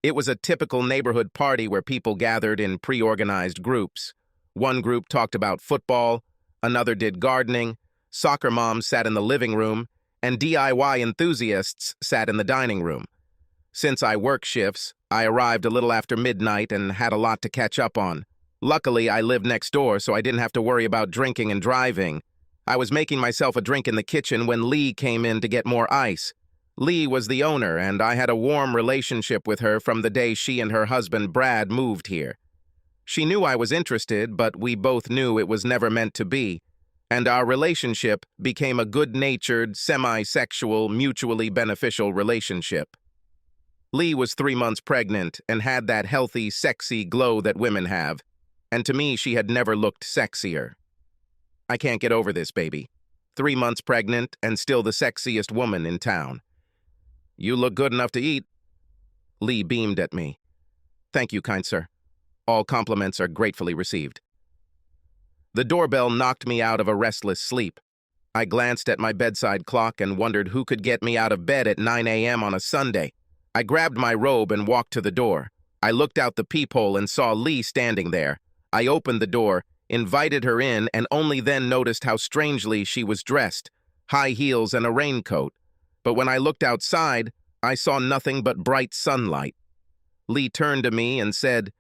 It was a typical neighborhood party where people gathered in pre-organized groups. One group talked about football, another did gardening, soccer moms sat in the living room, and DIY enthusiasts sat in the dining room. Since I work shifts, I arrived a little after midnight and had a lot to catch up on. Luckily, I lived next door, so I didn't have to worry about drinking and driving. I was making myself a drink in the kitchen when Lee came in to get more ice. Lee was the owner, and I had a warm relationship with her from the day she and her husband Brad moved here. She knew I was interested, but we both knew it was never meant to be, and our relationship became a good-natured, semi-sexual, mutually beneficial relationship. Lee was 3 months pregnant and had that healthy, sexy glow that women have, and to me she had never looked sexier. I can't get over this, baby. 3 months pregnant and still the sexiest woman in town. You look good enough to eat. Lee beamed at me. Thank you, kind sir. All compliments are gratefully received. The doorbell knocked me out of a restless sleep. I glanced at my bedside clock and wondered who could get me out of bed at 9 a.m. on a Sunday. I grabbed my robe and walked to the door. I looked out the peephole and saw Lee standing there. I opened the door, invited her in, and only then noticed how strangely she was dressed, high heels and a raincoat. But when I looked outside, I saw nothing but bright sunlight. Lee turned to me and said,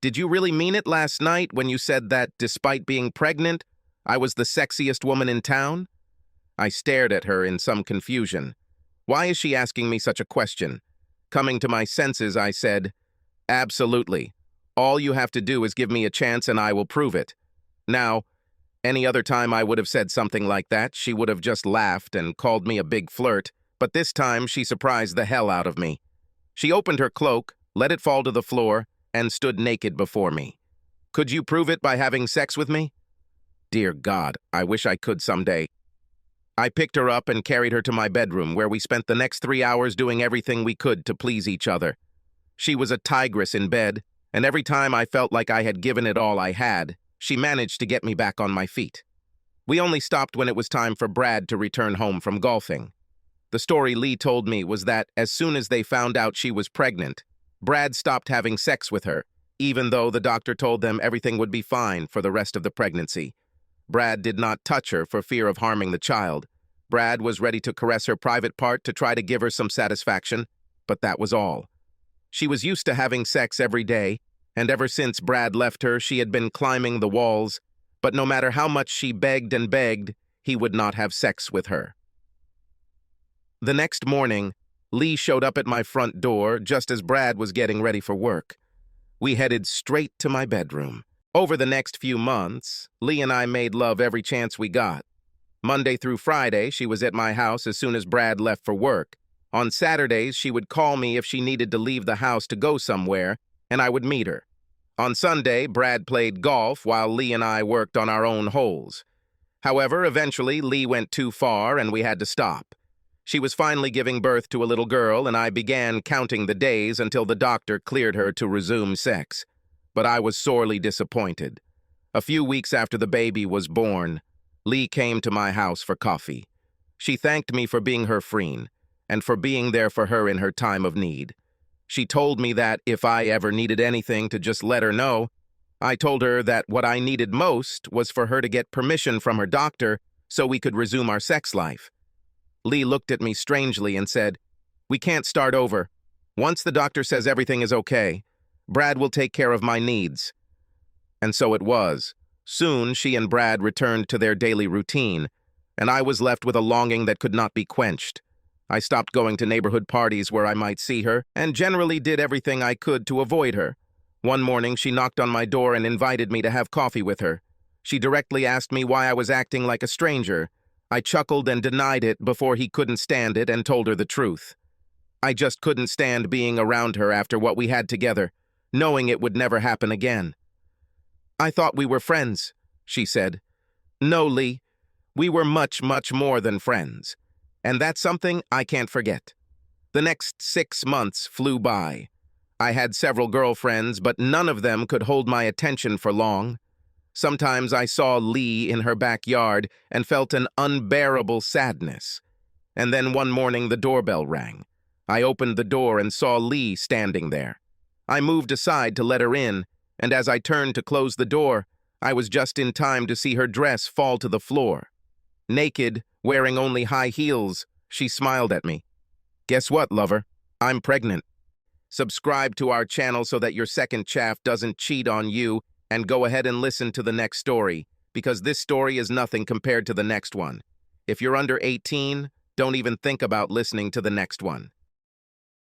"Did you really mean it last night when you said that, despite being pregnant, I was the sexiest woman in town?" I stared at her in some confusion. Why is she asking me such a question? Coming to my senses, I said, "Absolutely. All you have to do is give me a chance and I will prove it." Now, any other time I would have said something like that, she would have just laughed and called me a big flirt, but this time she surprised the hell out of me. She opened her cloak, let it fall to the floor, and stood naked before me. "Could you prove it by having sex with me?" Dear God, I wish I could someday. I picked her up and carried her to my bedroom, where we spent the next 3 hours doing everything we could to please each other. She was a tigress in bed, and every time I felt like I had given it all I had, she managed to get me back on my feet. We only stopped when it was time for Brad to return home from golfing. The story Lee told me was that as soon as they found out she was pregnant, Brad stopped having sex with her, even though the doctor told them everything would be fine for the rest of the pregnancy. Brad did not touch her for fear of harming the child. Brad was ready to caress her private part to try to give her some satisfaction, but that was all. She was used to having sex every day, and ever since Brad left her, she had been climbing the walls, but no matter how much she begged and begged, he would not have sex with her. The next morning, Lee showed up at my front door just as Brad was getting ready for work. We headed straight to my bedroom. Over the next few months, Lee and I made love every chance we got. Monday through Friday, she was at my house as soon as Brad left for work. On Saturdays, she would call me if she needed to leave the house to go somewhere, and I would meet her. On Sunday, Brad played golf while Lee and I worked on our own holes. However, eventually, Lee went too far and we had to stop. She was finally giving birth to a little girl, and I began counting the days until the doctor cleared her to resume sex. But I was sorely disappointed. A few weeks after the baby was born, Lee came to my house for coffee. She thanked me for being her friend and for being there for her in her time of need. She told me that if I ever needed anything to just let her know. I told her that what I needed most was for her to get permission from her doctor so we could resume our sex life. Lee looked at me strangely and said, "We can't start over. Once the doctor says everything is okay, Brad will take care of my needs." And so it was. Soon, she and Brad returned to their daily routine, and I was left with a longing that could not be quenched. I stopped going to neighborhood parties where I might see her, and generally did everything I could to avoid her. One morning, she knocked on my door and invited me to have coffee with her. She directly asked me why I was acting like a stranger. I chuckled and denied it before he couldn't stand it and told her the truth. I just couldn't stand being around her after what we had together, knowing it would never happen again. "I thought we were friends," she said. "No, Lee, we were much, much more than friends. And that's something I can't forget." The next 6 months flew by. I had several girlfriends, but none of them could hold my attention for long. Sometimes I saw Lee in her backyard and felt an unbearable sadness. And then one morning the doorbell rang. I opened the door and saw Lee standing there. I moved aside to let her in, and as I turned to close the door, I was just in time to see her dress fall to the floor. Naked, wearing only high heels, she smiled at me. "Guess what, lover? I'm pregnant." Subscribe to our channel so that your second chaff doesn't cheat on you, and go ahead and listen to the next story, because this story is nothing compared to the next one. If you're under 18, don't even think about listening to the next one.